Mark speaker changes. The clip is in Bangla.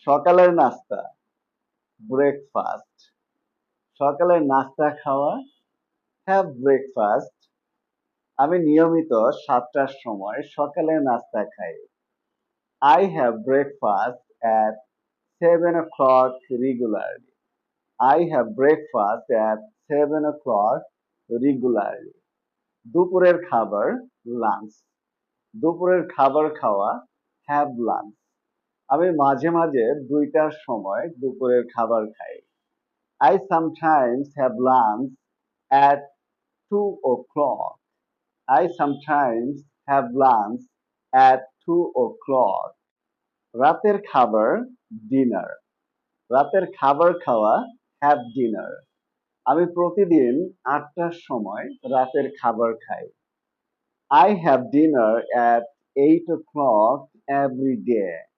Speaker 1: সকালের নাস্তা, ব্রেকফাস্ট। সকালের নাস্তা খাওয়া, হ্যাভ ব্রেকফাস্ট। আমি নিয়মিত 7টার সময় সকালের নাস্তা খাই। I have breakfast at 7 o'clock regularly. I have breakfast at 7 o'clock regularly. দুপুরের খাবার, লাঞ্চ। দুপুরের খাবার খাওয়া, হ্যাভ লাঞ্চ। আমি মাঝে মাঝে 2টার সময় দুপুরের খাবার খাই। I sometimes have lunch at 2 o'clock. I sometimes have lunch at 2 o'clock. রাতের খাবার, ডিনার। রাতের খাবার খাওয়া, হ্যাভ ডিনার। আমি প্রতিদিন 8টার সময় রাতের খাবার খাই। I have dinner at 8 o'clock every day.